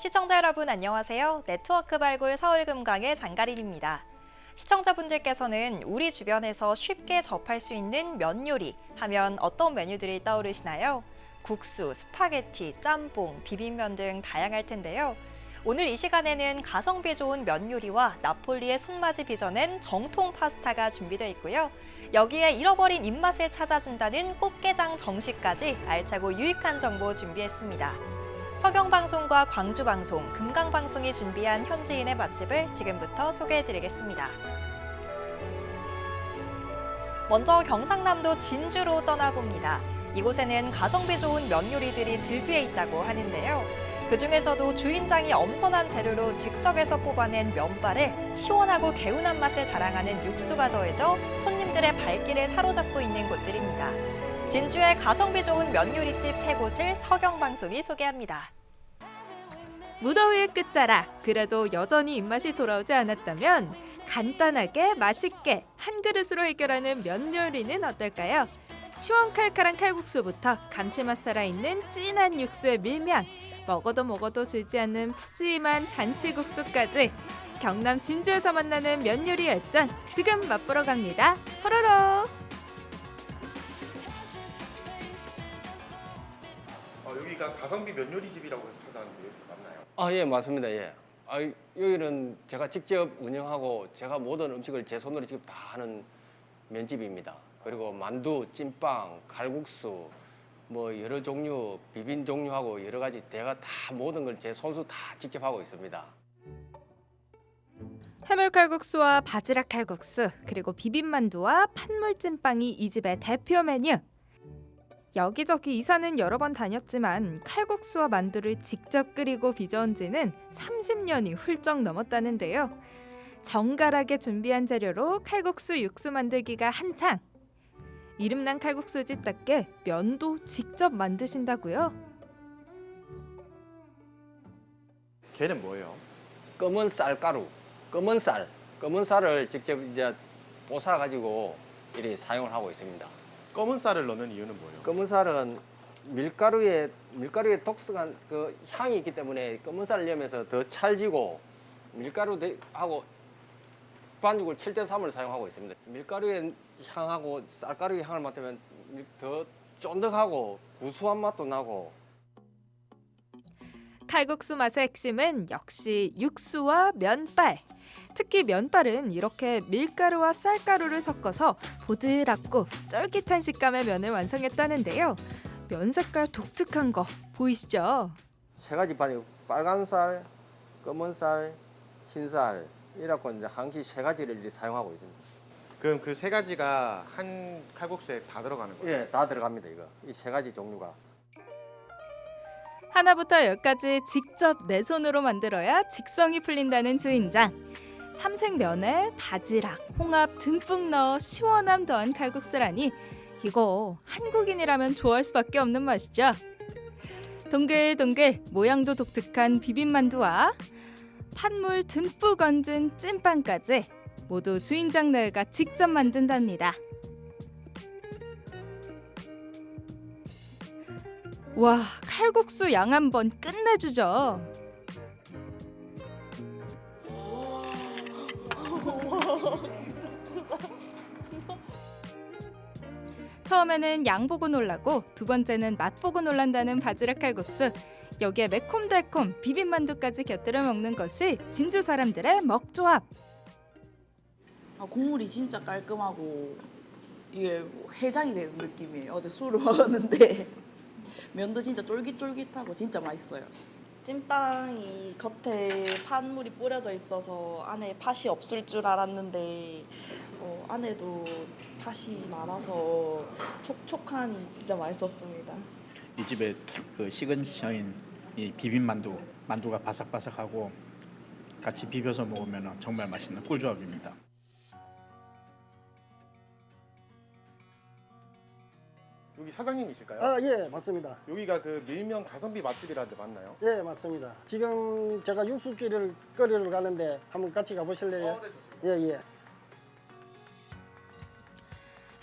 시청자 여러분 안녕하세요. 네트워크 발굴 서울금강의 장가린입니다. 시청자분들께서는 우리 주변에서 쉽게 접할 수 있는 면 요리 하면 어떤 메뉴들이 떠오르시나요? 국수, 스파게티, 짬뽕, 비빔면 등 다양할 텐데요. 오늘 이 시간에는 가성비 좋은 면 요리와 나폴리의 손맛이 빚어낸 정통 파스타가 준비되어 있고요. 여기에 잃어버린 입맛을 찾아준다는 꽃게장 정식까지 알차고 유익한 정보 준비했습니다. 서경방송과 광주방송, 금강방송이 준비한 현지인의 맛집을 지금부터 소개해드리겠습니다. 먼저 경상남도 진주로 떠나봅니다. 이곳에는 가성비 좋은 면 요리들이 즐비해 있다고 하는데요. 그중에서도 주인장이 엄선한 재료로 즉석에서 뽑아낸 면발에 시원하고 개운한 맛을 자랑하는 육수가 더해져 손님들의 발길을 사로잡고 있는 곳들입니다. 진주의 가성비 좋은 면 요리집 3곳을 서경방송이 소개합니다. 무더위의 끝자락, 그래도 여전히 입맛이 돌아오지 않았다면 간단하게 맛있게 한 그릇으로 해결하는 면 요리는 어떨까요? 시원칼칼한 칼국수부터 감칠맛 살아있는 진한 육수의 밀면, 먹어도 줄지 않는 푸짐한 잔치국수까지 경남 진주에서 만나는 면 요리 열전 지금 맛보러 갑니다. 호로록! 여기가 가성비 면 요리집이라고 해서 찾아왔는데 맞나요? 예, 맞습니다. 예. 여기는 제가 직접 운영하고 제가 모든 음식을 제 손으로 직접 다 하는 면집입니다. 그리고 만두, 찐빵, 칼국수, 뭐 여러 종류, 비빔 종류하고 여러 가지 제가 다 모든 걸 제 손수 다 직접 하고 있습니다. 해물칼국수와 바지락 칼국수, 그리고 비빔만두와 판물찐빵이 이 집의 대표 메뉴. 여기저기 이사는 여러 번 다녔지만 칼국수와 만두를 직접 끓이고 빚어온 지는 30년이 훌쩍 넘었다는데요. 정갈하게 준비한 재료로 칼국수 육수 만들기가 한창. 이름난 칼국수집답게 면도 직접 만드신다고요? 걔는 뭐예요? 검은 쌀가루, 검은 쌀을 직접 이제 뽀사 가지고 이렇게 사용을 하고 있습니다. 검은 쌀을 넣는 이유는 뭐예요? 검은 쌀은 밀가루에 독특한 그 향이 있기 때문에 검은 쌀을 넣으면서 더 찰지고 밀가루하고 반죽을 7대3을 사용하고 있습니다. 밀가루의 향하고 쌀가루의 향을 맡으면 더 쫀득하고 구수한 맛도 나고. 칼국수 맛의 핵심은 역시 육수와 면발. 특히 면발은 이렇게 밀가루와 쌀가루를 섞어서 보드랍고 쫄깃한 식감의 면을 완성했다는데요. 면 색깔 독특한 거 보이시죠? 3가지 반죽, 빨간 쌀, 검은 쌀, 흰 쌀 이라고 이제 한끼 3가지를 이렇게 사용하고 있습니다. 그럼 그 3가지가 한 칼국수에 다 들어가는 거예요? 예, 다 들어갑니다. 이거 이 3가지 종류가. 하나부터 10까지 직접 내 손으로 만들어야 직성이 풀린다는 주인장. 삼색면에 바지락, 홍합 듬뿍 넣어 시원함 더한 칼국수라니 이거 한국인이라면 좋아할 수밖에 없는 맛이죠. 동글동글 모양도 독특한 비빔만두와 판물 듬뿍 얹은 찐빵까지 모두 주인장네가 직접 만든답니다. 와, 칼국수 양 한번 끝내주죠. 처음에는 양 보고 놀라고 두 번째는 맛 보고 놀란다는 바지락 칼국수. 여기에 매콤달콤 비빔만두까지 곁들여 먹는 것이 진주 사람들의 먹조합. 국물이 진짜 깔끔하고 이게 해장이 되는 느낌이에요. 어제 술을 먹었는데 면도 진짜 쫄깃쫄깃하고 진짜 맛있어요. 찐빵이 겉에 판물이 뿌려져 있어서 안에 팥이 없을 줄 알았는데 안에도 팥이 많아서 촉촉하니 진짜 맛있었습니다. 이 집의 그 시그니처인 이 비빔만두, 만두가 바삭바삭하고 같이 비벼서 먹으면 정말 맛있는 꿀조합입니다. 여기 사장님이실까요? 예, 맞습니다. 여기가 그 밀면 가성비 맛집이라는데 맞나요? 예, 맞습니다. 지금 제가 육수기를 끓이러 가는데 한번 같이 가보실래요? 네, 좋습니다. 예.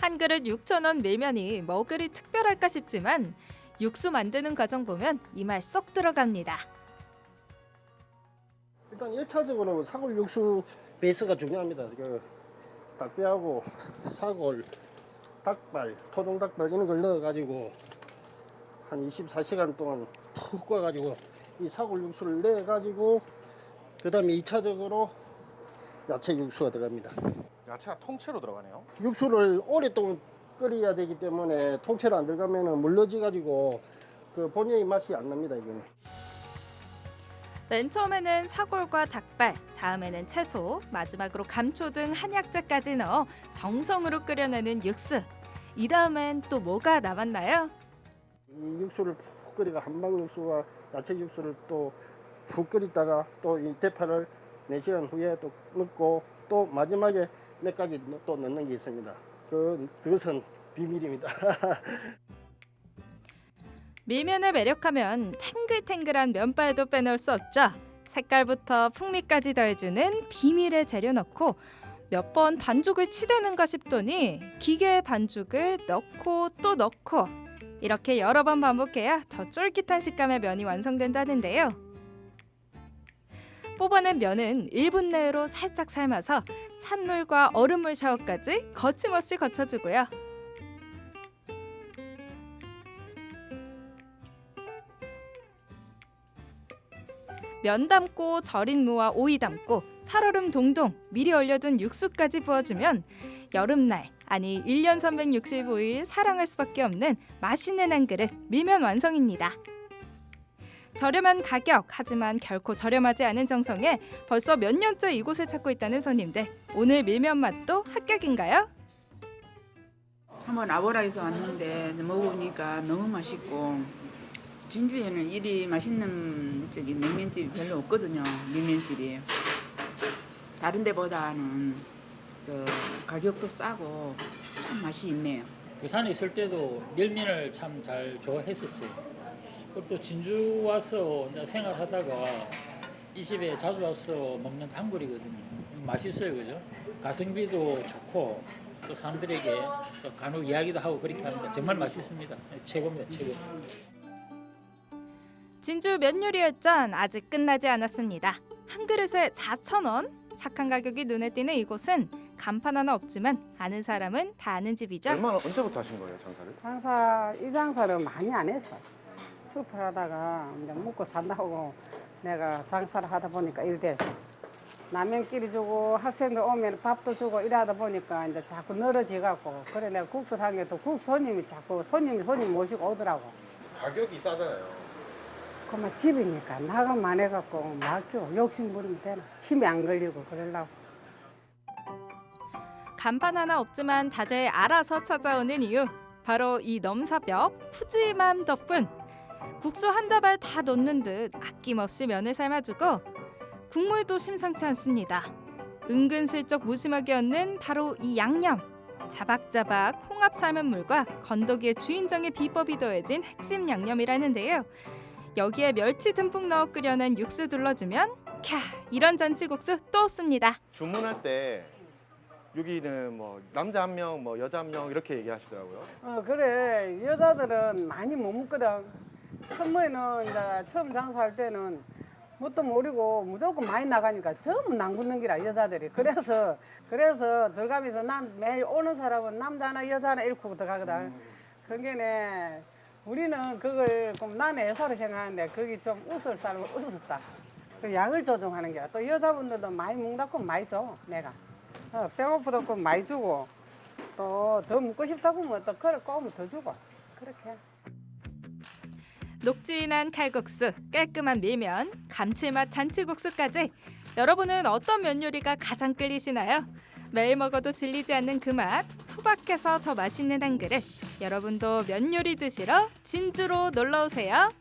한 그릇 6,000원 밀면이 뭐 그리 특별할까 싶지만 육수 만드는 과정 보면 이 말 쏙 들어갑니다. 일단 1차적으로 사골 육수 베이스가 중요합니다. 그 닭뼈하고 사골, 닭발, 토종 닭발 이런 걸 넣어가지고 한 24시간 동안 푹 꺼가지고 이 사골 육수를 내가지고 그 다음에 2차적으로 야채 육수가 들어갑니다. 야채가 통째로 들어가네요. 육수를 오랫동안 끓여야 되기 때문에 통째로 안 들어가면 물러지 가지고 그 본연의 맛이 안 납니다. 이거는. 맨 처음에는 사골과 닭발, 다음에는 채소, 마지막으로 감초 등 한약재까지 넣어 정성으로 끓여내는 육수. 이 다음엔 또 뭐가 남았나요? 이 육수를 푹 끓이가 한방 육수와 야채 육수를 또 푹 끓이다가 또 이 대파를 4시간 후에 또 넣고 또 마지막에 몇 가지 또 넣는 게 있습니다. 그것은 비밀입니다. 밀면을 매력하면 탱글탱글한 면발도 빼놓을 수 없죠. 색깔부터 풍미까지 더해주는 비밀의 재료 넣고 몇 번 반죽을 치대는가 싶더니 기계에 반죽을 넣고 또 넣고 이렇게 여러 번 반복해야 더 쫄깃한 식감의 면이 완성된다는데요. 뽑아낸 면은 1분 내로 살짝 삶아서 찬물과 얼음물 샤워까지 거침없이 거쳐주고요. 면 담고 절인 무와 오이 담고 살얼음 동동 미리 얼려둔 육수까지 부어주면 여름날 아니 1년 365일 사랑할 수밖에 없는 맛있는 한 그릇 밀면 완성입니다. 저렴한 가격 하지만 결코 저렴하지 않은 정성에 벌써 몇 년째 이곳을 찾고 있다는 손님들. 오늘 밀면 맛도 합격인가요? 한번 아보라에서 왔는데 먹어보니까 너무 맛있고 진주에는 이리 맛있는 냉면집이 별로 없거든요. 밀면집이 다른 데보다는 가격도 싸고 참 맛이 있네요. 부산에 있을 때도 밀면을 참 잘 좋아했었어요. 그리고 또 진주 와서 이제 생활하다가 이 집에 자주 와서 먹는 단골이거든요. 맛있어요, 그죠? 가성비도 좋고 또 사람들에게 또 간혹 이야기도 하고 그렇게 합니다. 정말 맛있습니다. 최고입니다, 최고. 진주 면 요리 열전 아직 끝나지 않았습니다. 한 그릇에 4,000원? 착한 가격이 눈에 띄는 이곳은 간판 하나 없지만 아는 사람은 다 아는 집이죠. 언제부터 하신 거예요, 장사를? 이 장사를 많이 안 했어. 숲을 하다가 이제 먹고 산다고 내가 장사를 하다 보니까 이래 돼서 라면끼리 주고 학생들 오면 밥도 주고 이러다 보니까 이제 자꾸 늘어지 갖고 그래 내가 국수를 한 게 또 국수 손님이 자꾸 손님 모시고 오더라고. 가격이 싸잖아요. 그만 집이니까 나가만 해갖고 맡겨 욕심 부리면 되나 침이 안 걸리고 그러려고. 간판 하나 없지만 다들 알아서 찾아오는 이유 바로 이 넘사벽 푸짐함 덕분. 국수 한 다발 다 넣는 듯 아낌없이 면을 삶아주고 국물도 심상치 않습니다. 은근슬쩍 무심하게 얹는 바로 이 양념. 자박자박 홍합 삶은 물과 건더기의 주인장의 비법이 더해진 핵심 양념이라는데요. 여기에 멸치 듬뿍 넣어 끓여낸 육수 둘러주면 캬 이런 잔치국수 또 없습니다. 주문할 때 여기는 뭐 남자 한 명, 뭐 여자 한 명 이렇게 얘기하시더라고요. 그래 여자들은 많이 못 먹거든. 처음에는 이제 처음 장사할 때는 뭣도 모르고 무조건 많이 나가니까 전부 남붙는 기라 여자들이. 그래서 들어가면서 매일 오는 사람은 남자 하나 여자 하나 이렇게 들어가거든. 그게 우리는 그걸 나는 애사로 생각하는데 그게 좀 웃을 사람은 웃었다. 그 양을 조정하는 게. 또 여자분들도 많이 먹다고 많이 줘 내가. 배고프다고 많이 주고 또 더 먹고 싶다고 하면 또 그래 꼬우면 더 주고 그렇게. 녹진한 칼국수, 깔끔한 밀면, 감칠맛 잔치국수까지 여러분은 어떤 면 요리가 가장 끌리시나요? 매일 먹어도 질리지 않는 그 맛, 소박해서 더 맛있는 한 그릇. 여러분도 면 요리 드시러 진주로 놀러오세요.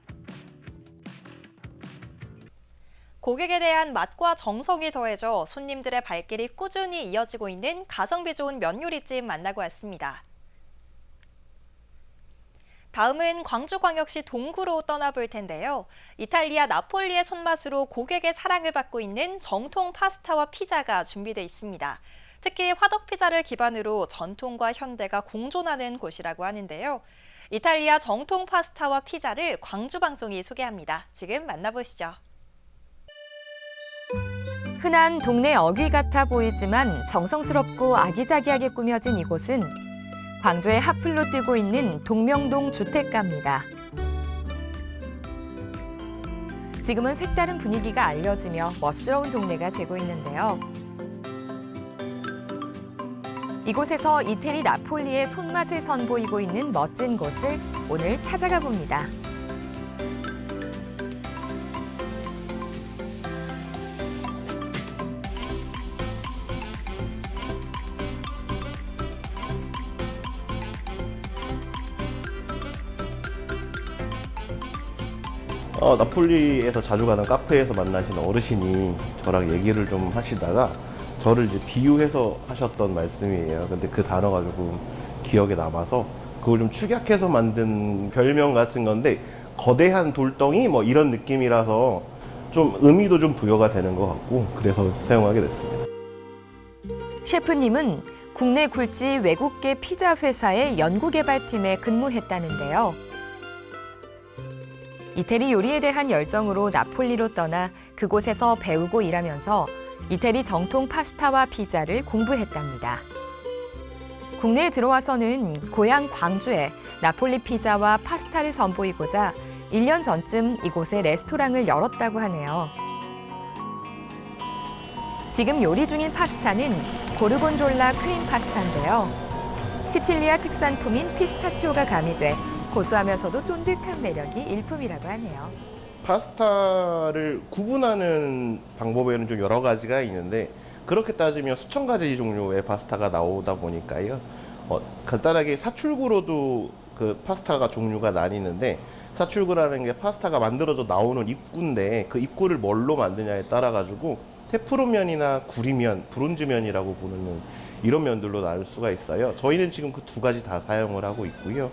고객에 대한 맛과 정성이 더해져 손님들의 발길이 꾸준히 이어지고 있는 가성비 좋은 면 요리집 만나고 왔습니다. 다음은 광주광역시 동구로 떠나볼 텐데요. 이탈리아 나폴리의 손맛으로 고객의 사랑을 받고 있는 정통 파스타와 피자가 준비되어 있습니다. 특히 화덕 피자를 기반으로 전통과 현대가 공존하는 곳이라고 하는데요. 이탈리아 정통 파스타와 피자를 광주방송이 소개합니다. 지금 만나보시죠. 흔한 동네 어귀 같아 보이지만 정성스럽고 아기자기하게 꾸며진 이곳은 광주의 핫플로 뜨고 있는 동명동 주택가입니다. 지금은 색다른 분위기가 알려지며 멋스러운 동네가 되고 있는데요. 이곳에서 이태리 나폴리의 손맛을 선보이고 있는 멋진 곳을 오늘 찾아가 봅니다. 나폴리에서 자주 가는 카페에서 만나신 어르신이 저랑 얘기를 좀 하시다가 저를 이제 비유해서 하셨던 말씀이에요. 근데 그 단어가 조금 기억에 남아서 그걸 좀 축약해서 만든 별명 같은 건데 거대한 돌덩이 뭐 이런 느낌이라서 좀 의미도 좀 부여가 되는 것 같고 그래서 사용하게 됐습니다. 셰프님은 국내 굴지 외국계 피자 회사의 연구개발팀에 근무했다는데요. 이태리 요리에 대한 열정으로 나폴리로 떠나 그곳에서 배우고 일하면서 이태리 정통 파스타와 피자를 공부했답니다. 국내에 들어와서는 고향 광주에 나폴리 피자와 파스타를 선보이고자 1년 전쯤 이곳에 레스토랑을 열었다고 하네요. 지금 요리 중인 파스타는 고르곤졸라 크림 파스타인데요. 시칠리아 특산품인 피스타치오가 가미돼 고소하면서도 쫀득한 매력이 일품이라고 하네요. 파스타를 구분하는 방법에는 좀 여러 가지가 있는데 그렇게 따지면 수천 가지 종류의 파스타가 나오다 보니까요. 간단하게 사출구로도 그 파스타가 종류가 나뉘는데 사출구라는 게 파스타가 만들어져 나오는 입구인데 그 입구를 뭘로 만드냐에 따라 가지고 테프론면이나 구리면, 브론즈면이라고 부르는 이런 면들로 나눌 수가 있어요. 저희는 지금 그 두 가지 다 사용을 하고 있고요.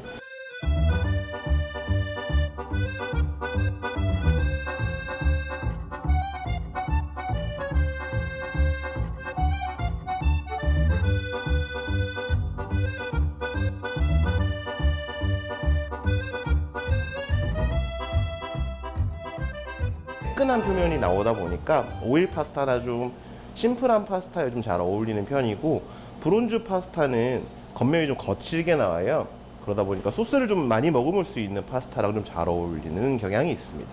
뜨끈한 표면이 나오다 보니까 오일 파스타나 좀 심플한 파스타에 좀 잘 어울리는 편이고 브론즈 파스타는 겉면이 좀 거칠게 나와요. 그러다 보니까 소스를 좀 많이 머금을 수 있는 파스타랑 좀 잘 어울리는 경향이 있습니다.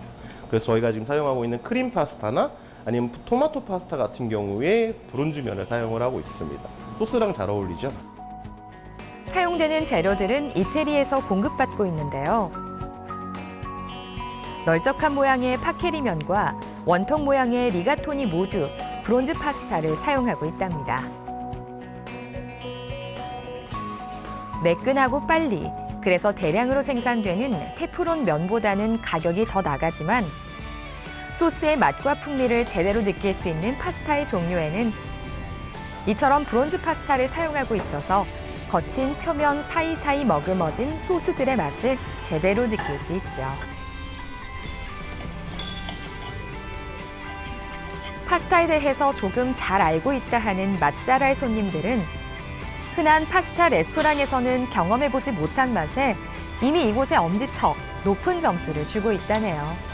그래서 저희가 지금 사용하고 있는 크림 파스타나 아니면 토마토 파스타 같은 경우에 브론즈 면을 사용을 하고 있습니다. 소스랑 잘 어울리죠. 사용되는 재료들은 이태리에서 공급받고 있는데요. 널쩍한 모양의 파케리면과 원통 모양의 리가토니 모두 브론즈 파스타를 사용하고 있답니다. 매끈하고 빨리, 그래서 대량으로 생산되는 테프론 면보다는 가격이 더 나가지만 소스의 맛과 풍미를 제대로 느낄 수 있는 파스타의 종류에는 이처럼 브론즈 파스타를 사용하고 있어서 거친 표면 사이사이 머금어진 소스들의 맛을 제대로 느낄 수 있죠. 파스타에 대해서 조금 잘 알고 있다 하는 맛잘알 손님들은 흔한 파스타 레스토랑에서는 경험해보지 못한 맛에 이미 이곳에 엄지척 높은 점수를 주고 있다네요.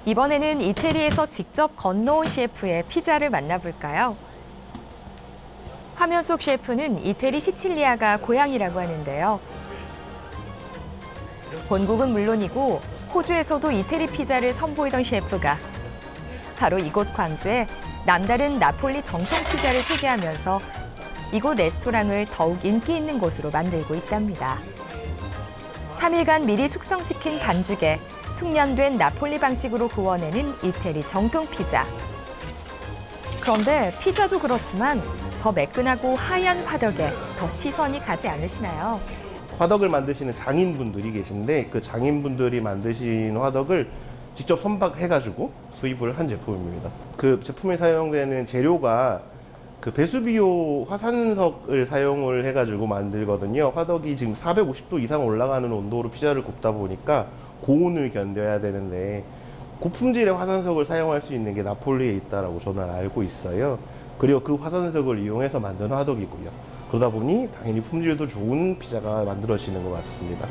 이번에는 이태리에서 직접 건너온 셰프의 피자를 만나볼까요? 화면 속 셰프는 이태리 시칠리아가 고향이라고 하는데요. 본국은 물론이고 호주에서도 이태리 피자를 선보이던 셰프가 바로 이곳 광주에 남다른 나폴리 정통 피자를 소개하면서 이곳 레스토랑을 더욱 인기 있는 곳으로 만들고 있답니다. 3일간 미리 숙성시킨 반죽에 숙련된 나폴리 방식으로 구워내는 이태리 정통 피자. 그런데 피자도 그렇지만 저 매끈하고 하얀 화덕에 더 시선이 가지 않으시나요? 화덕을 만드시는 장인분들이 계신데 그 장인분들이 만드신 화덕을 직접 선박해가지고 수입을 한 제품입니다. 그 제품에 사용되는 재료가 그 베수비오 화산석을 사용을 해가지고 만들거든요. 화덕이 지금 450도 이상 올라가는 온도로 피자를 굽다 보니까 고온을 견뎌야 되는데 고품질의 화산석을 사용할 수 있는 게 나폴리에 있다라고 저는 알고 있어요. 그리고 그 화산석을 이용해서 만든 화덕이고요. 그러다 보니 당연히 품질도 좋은 피자가 만들어지는 것 같습니다.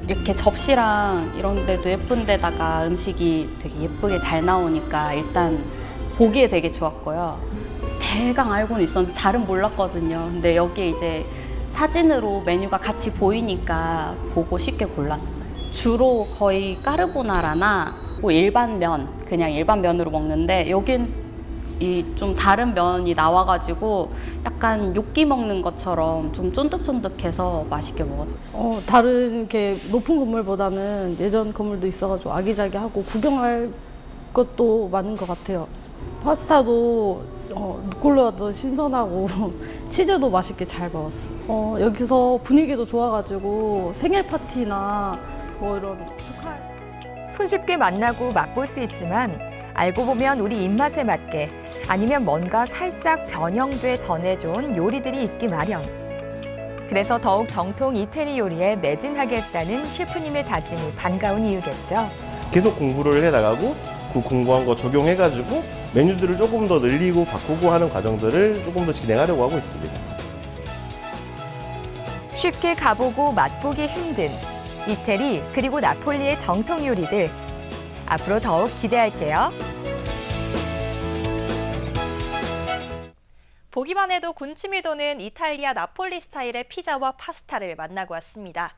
이렇게 접시랑 이런 데도 예쁜 데다가 음식이 되게 예쁘게 잘 나오니까 일단 보기에 되게 좋았고요. 대강 알고는 있었는데 잘은 몰랐거든요. 근데 여기에 이제 사진으로 메뉴가 같이 보이니까 보고 쉽게 골랐어요. 주로 거의 까르보나라나 뭐 일반 면, 그냥 일반 면으로 먹는데 여긴 이 좀 다른 면이 나와가지고 약간 요끼 먹는 것처럼 좀 쫀득쫀득해서 맛있게 먹었어요. 다른 이렇게 높은 건물보다는 예전 건물도 있어가지고 아기자기하고 구경할 것도 많은 것 같아요. 파스타도 누꼴로라도 신선하고 치즈도 맛있게 잘 먹었어. 여기서 분위기도 좋아가지고 생일 파티나 뭐 이런 축하. 손쉽게 만나고 맛볼 수 있지만 알고 보면 우리 입맛에 맞게 아니면 뭔가 살짝 변형돼 전해준 요리들이 있기 마련. 그래서 더욱 정통 이태리 요리에 매진하겠다는 셰프님의 다짐이 반가운 이유겠죠. 계속 공부를 해나가고 그 공부한 거 적용해가지고 메뉴들을 조금 더 늘리고 바꾸고 하는 과정들을 조금 더 진행하려고 하고 있습니다. 쉽게 가보고 맛보기 힘든 이태리 그리고 나폴리의 정통 요리들. 앞으로 더욱 기대할게요. 보기만 해도 군침이 도는 이탈리아 나폴리 스타일의 피자와 파스타를 만나고 왔습니다.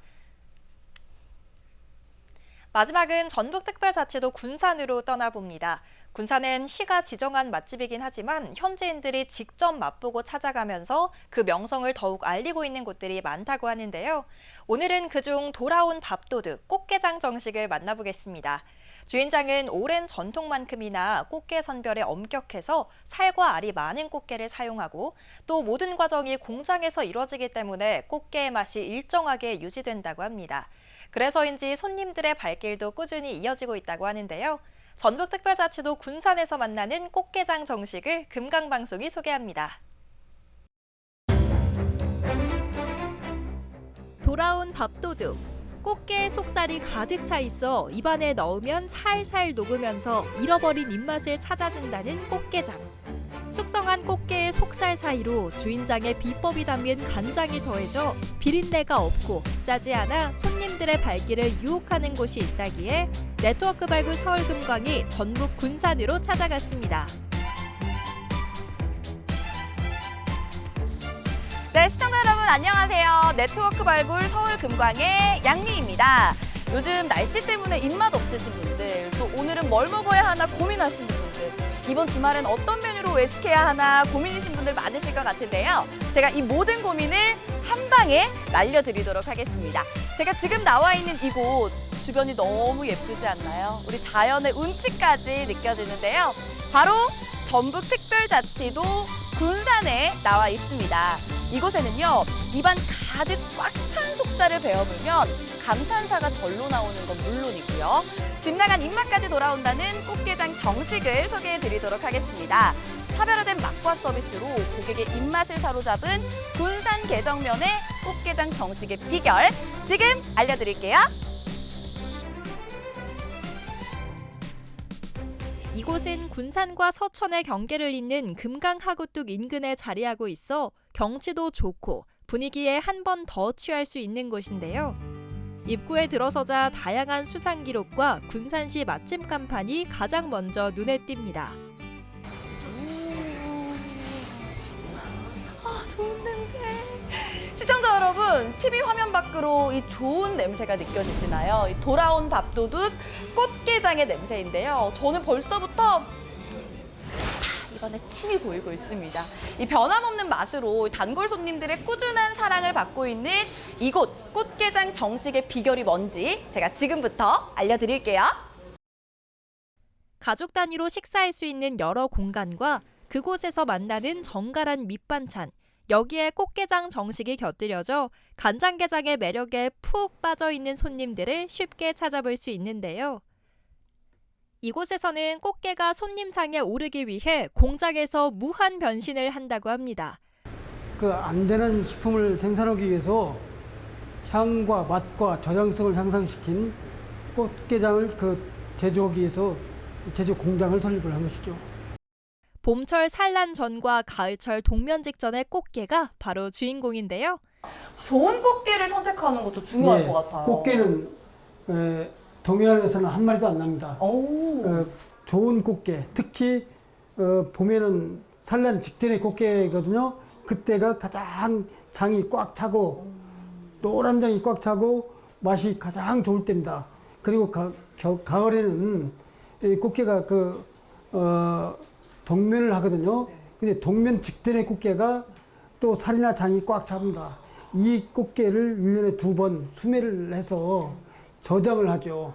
마지막은 전북특별자치도 군산으로 떠나봅니다. 군산은 시가 지정한 맛집이긴 하지만 현지인들이 직접 맛보고 찾아가면서 그 명성을 더욱 알리고 있는 곳들이 많다고 하는데요. 오늘은 그중 돌아온 밥도둑 꽃게장 정식을 만나보겠습니다. 주인장은 오랜 전통만큼이나 꽃게 선별에 엄격해서 살과 알이 많은 꽃게를 사용하고 또 모든 과정이 공장에서 이루어지기 때문에 꽃게의 맛이 일정하게 유지된다고 합니다. 그래서인지 손님들의 발길도 꾸준히 이어지고 있다고 하는데요. 전북특별자치도 군산에서 만나는 꽃게장 정식을 금강방송이 소개합니다. 돌아온 밥도둑. 꽃게의 속살이 가득 차 있어 입안에 넣으면 살살 녹으면서 잃어버린 입맛을 찾아준다는 꽃게장. 숙성한 꽃게의 속살 사이로 주인장의 비법이 담긴 간장이 더해져 비린내가 없고 짜지 않아 손님들의 발길을 유혹하는 곳이 있다기에 네트워크 발굴 서울 금광이 전북 군산으로 찾아갔습니다. 네, 시청자 여러분 안녕하세요. 네트워크 발굴 서울 금광의 양미입니다. 요즘 날씨 때문에 입맛 없으신 분들, 또 오늘은 뭘 먹어야 하나 고민하시는 분들, 이번 주말엔 어떤 메뉴로 외식해야 하나 고민이신 분들 많으실 것 같은데요. 제가 이 모든 고민을 한 방에 날려드리도록 하겠습니다. 제가 지금 나와 있는 이곳, 주변이 너무 예쁘지 않나요? 우리 자연의 운치까지 느껴지는데요. 바로 전북특별자치도 군산에 나와 있습니다. 이곳에는요, 입안 가득 꽉 찬 속살을 베어물면 감탄사가 절로 나오는 건 물론이고요. 집 나간 입맛까지 돌아온다는 꽃게장 정식을 소개해드리도록 하겠습니다. 차별화된 맛과 서비스로 고객의 입맛을 사로잡은 군산 개정면의 꽃게장 정식의 비결, 지금 알려드릴게요. 이곳은 군산과 서천의 경계를 잇는 금강하구뚝 인근에 자리하고 있어 경치도 좋고 분위기에 한 번 더 취할 수 있는 곳인데요. 입구에 들어서자 다양한 수상 기록과 군산시 맛집 간판이 가장 먼저 눈에 띕니다. 좋은 냄새. 시청자 여러분, TV 화면 밖으로 이 좋은 냄새가 느껴지시나요? 이 돌아온 밥도둑 꽃게장의 냄새인데요. 저는 벌써부터 입안에 침이 고이고 있습니다. 이 변함없는 맛으로 단골 손님들의 꾸준한 사랑을 받고 있는 이곳 꽃게장 정식의 비결이 뭔지 제가 지금부터 알려드릴게요. 가족 단위로 식사할 수 있는 여러 공간과 그곳에서 만나는 정갈한 밑반찬, 여기에 꽃게장 정식이 곁들여져 간장게장의 매력에 푹 빠져있는 손님들을 쉽게 찾아볼 수 있는데요. 이곳에서는 꽃게가 손님상에 오르기 위해 공장에서 무한 변신을 한다고 합니다. 그 안전한 식품을 생산하기 위해서 향과 맛과 저장성을 향상시킨 꽃게장을 제조하기 위해서 제조 공장을 설립을 한 것이죠. 봄철 산란전과 가을철 동면직전의 꽃게가 바로 주인공인데요. 좋은 꽃게를 선택하는 것도 중요할 것 같아요. 꽃게는 동해안에서는 한 마리도 안 납니다. 좋은 꽃게, 특히 봄에는 산란 직전의 꽃게거든요. 그때가 가장 장이 꽉 차고 노란 장이 꽉 차고 맛이 가장 좋을 때입니다. 그리고 가을에는 꽃게가 동면을 하거든요. 근데 동면 직전의 꽃게가 또 살이나 장이 꽉 찹니다. 이 꽃게를 1년에 2번 수매를 해서 저장을 하죠.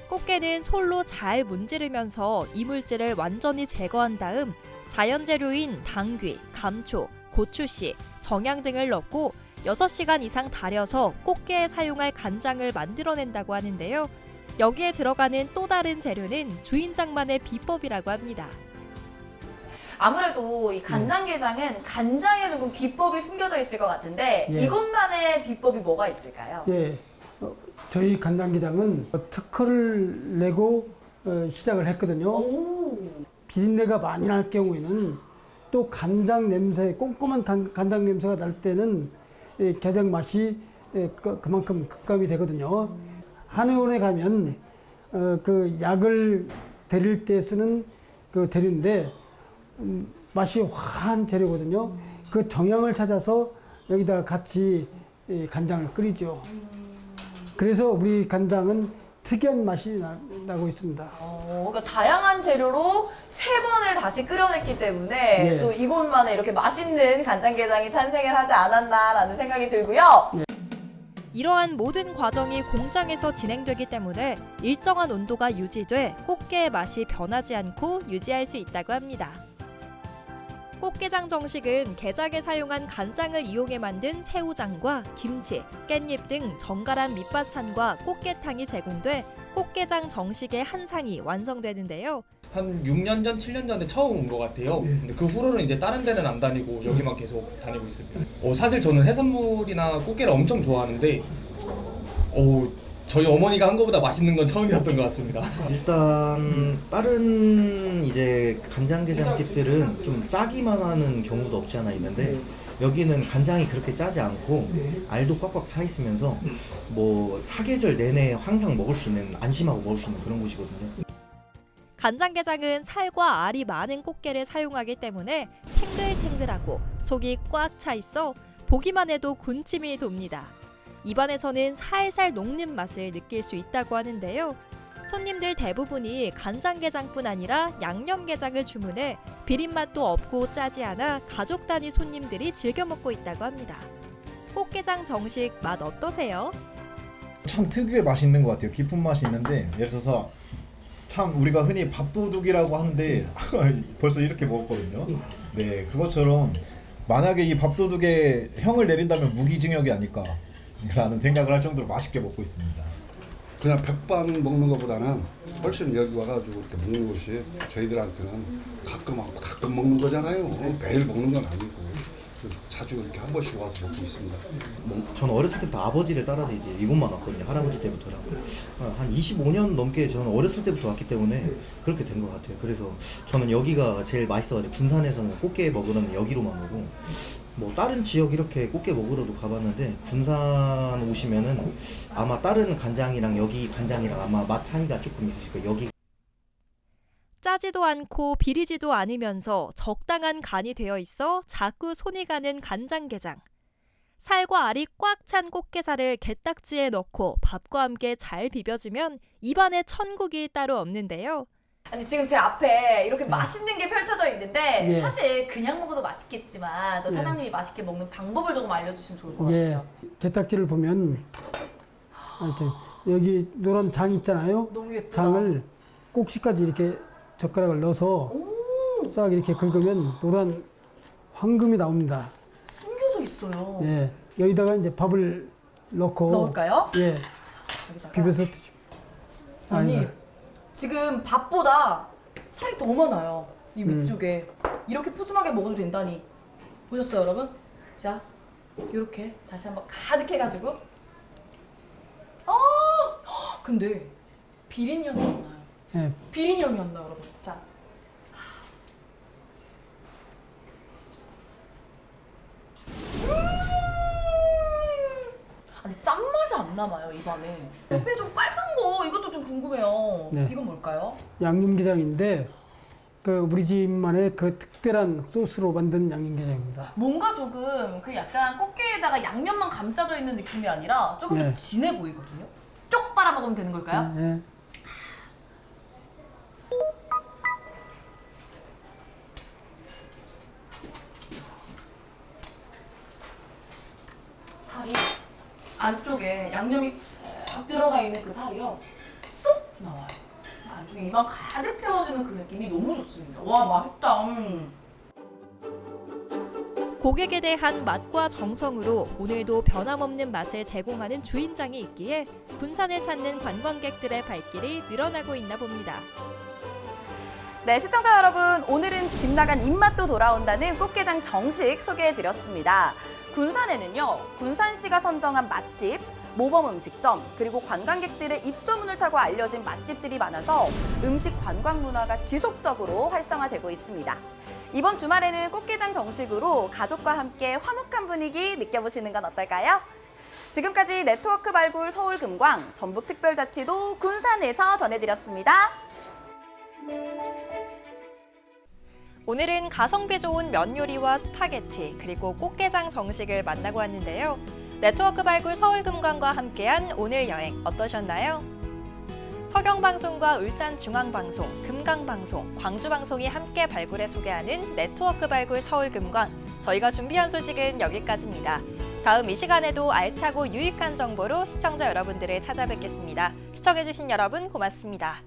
꽃게는 솔로 잘 문지르면서 이물질을 완전히 제거한 다음 자연 재료인 당귀, 감초, 고추씨, 정향 등을 넣고 6시간 이상 달여서 꽃게에 사용할 간장을 만들어낸다고 하는데요. 여기에 들어가는 또 다른 재료는 주인장만의 비법이라고 합니다. 아무래도 이 간장게장은 간장에 조금 비법이 숨겨져 있을 것 같은데 예. 이것만의 비법이 뭐가 있을까요? 예, 저희 간장게장은 특허를 내고 시작을 했거든요. 비린내가 많이 날 경우에는 또 간장 냄새, 꼼꼼한 간장 냄새가 날 때는 게장 맛이 그만큼 급감이 되거든요. 한의원에 가면 그 약을 데릴 때 쓰는 그 재료인데 맛이 화한 재료거든요. 그 정향을 찾아서 여기다가 같이 간장을 끓이죠. 그래서 우리 간장은 특이한 맛이 나고 있습니다. 그러니까 다양한 재료로 3번을 다시 끓여냈기 때문에 예. 또 이곳만에 이렇게 맛있는 간장게장이 탄생을 하지 않았나라는 생각이 들고요. 이러한 모든 과정이 공장에서 진행되기 때문에 일정한 온도가 유지돼 꽃게의 맛이 변하지 않고 유지할 수 있다고 합니다. 꽃게장 정식은 게장에 사용한 간장을 이용해 만든 새우장과 김치, 깻잎 등 정갈한 밑반찬과 꽃게탕이 제공돼 꽃게장 정식의 한 상이 완성되는데요. 한 6년 전, 7년 전에 처음 온 것 같아요. 근데 그 후로는 이제 다른 데는 안 다니고 여기만 계속 다니고 있습니다. 사실 저는 해산물이나 꽃게를 엄청 좋아하는데 저희 어머니가 한 것보다 맛있는 건 처음이었던 것 같습니다. 일단 다른 이제 간장게장 집들은 좀 짜기만 하는 경우도 없지 않아 있는데 여기는 간장이 그렇게 짜지 않고 알도 꽉꽉 차 있으면서 뭐 사계절 내내 항상 먹을 수 있는, 안심하고 먹을 수 있는 그런 곳이거든요. 간장게장은 살과 알이 많은 꽃게를 사용하기 때문에 탱글탱글하고 속이 꽉 차 있어 보기만 해도 군침이 돕니다. 입안에서는 살살 녹는 맛을 느낄 수 있다고 하는데요. 손님들 대부분이 간장게장뿐 아니라 양념게장을 주문해 비린맛도 없고 짜지 않아 가족 단위 손님들이 즐겨 먹고 있다고 합니다. 꽃게장 정식 맛 어떠세요? 참 특유의 맛이 있는 것 같아요. 깊은 맛이 있는데 예를 들어서 참 우리가 흔히 밥도둑이라고 하는데 벌써 이렇게 먹었거든요. 네, 그것처럼 만약에 이 밥도둑에 형을 내린다면 무기징역이 아닐까 라는 생각을 할 정도로 맛있게 먹고 있습니다. 그냥 백반 먹는 것보다는 훨씬 여기 와가지고 이렇게 먹는 것이 저희들한테는 가끔 먹는 거잖아요. 매일 먹는 건 아니고 자주 이렇게 한 번씩 와서 먹고 있습니다. 저는 어렸을 때부터 아버지를 따라서 이제 이곳만 왔거든요. 할아버지 때부터라고. 한 25년 넘게 저는 어렸을 때부터 왔기 때문에 그렇게 된 것 같아요. 그래서 저는 여기가 제일 맛있어가지고 군산에서는 꽃게 먹으러는 여기로만 오고 뭐 다른 지역 이렇게 꽃게 먹으러도 가봤는데 군산 오시면은 아마 다른 간장이랑 여기 간장이랑 아마 맛 차이가 조금 있으실 거예요. 여기 짜지도 않고 비리지도 않으면서 적당한 간이 되어 있어 자꾸 손이 가는 간장게장. 살과 알이 꽉 찬 꽃게살을 게딱지에 넣고 밥과 함께 잘 비벼주면 입안에 천국이 따로 없는데요. 아니 지금 제 앞에 이렇게 맛있는 게 펼쳐져 있는데 예. 사실 그냥 먹어도 맛있겠지만 또 예. 사장님이 맛있게 먹는 방법을 조금 알려주시면 좋을 것 예, 같아요. 게딱지를 보면 여기 노란 장 있잖아요. 너무 예쁘다. 장을 꼭지까지 이렇게 젓가락을 넣어서 싹 이렇게 긁으면 노란 황금이 나옵니다. 숨겨져 있어요. 예, 여기다가 이제 밥을 넣고 넣을까요? 예, 여기다가. 비벼서 드시면. 아니 지금 밥보다 살이 더 많아요. 이 음. 위쪽에 이렇게 푸짐하게 먹어도 된다니. 보셨어요 여러분? 자 이렇게 다시 한번 가득 해가지고 근데 비린 향이 안 나요. 예, 비린 향이 안 나요 여러분. 자 아니 짠맛이 안 남아요 입안에. 옆에 좀 빨간 거 이것도 좀 궁금해요. 네. 이건 뭘까요? 양념게장인데 그 우리 집만의 그 특별한 소스로 만든 양념게장입니다. 뭔가 조금 그 약간 꽃게에다가 양념만 감싸져 있는 느낌이 아니라 조금 더 네. 진해 보이거든요. 쪽 빨아 먹으면 되는 걸까요? 예. 살이 안쪽에 양념이 쭉 들어가 있는 그 살이요 쏙 나와요. 안쪽에 입안 가득 채워지는 그 느낌이 너무 좋습니다. 와 맛있다. 고객에 대한 맛과 정성으로 오늘도 변함없는 맛을 제공하는 주인장이 있기에 군산을 찾는 관광객들의 발길이 늘어나고 있나 봅니다. 네, 시청자 여러분, 오늘은 집 나간 입맛도 돌아온다는 꽃게장 정식 소개해드렸습니다. 군산에는요, 군산시가 선정한 맛집, 모범 음식점, 그리고 관광객들의 입소문을 타고 알려진 맛집들이 많아서 음식 관광 문화가 지속적으로 활성화되고 있습니다. 이번 주말에는 꽃게장 정식으로 가족과 함께 화목한 분위기 느껴보시는 건 어떨까요? 지금까지 네트워크 발굴 서울금광, 전북특별자치도 군산에서 전해드렸습니다. 오늘은 가성비 좋은 면 요리와 스파게티 그리고 꽃게장 정식을 만나고 왔는데요. 네트워크 발굴 서울금광과 함께한 오늘 여행 어떠셨나요? 서경방송과 울산중앙방송, 금강방송, 광주방송이 함께 발굴해 소개하는 네트워크 발굴 서울금광. 저희가 준비한 소식은 여기까지입니다. 다음 이 시간에도 알차고 유익한 정보로 시청자 여러분들을 찾아뵙겠습니다. 시청해주신 여러분 고맙습니다.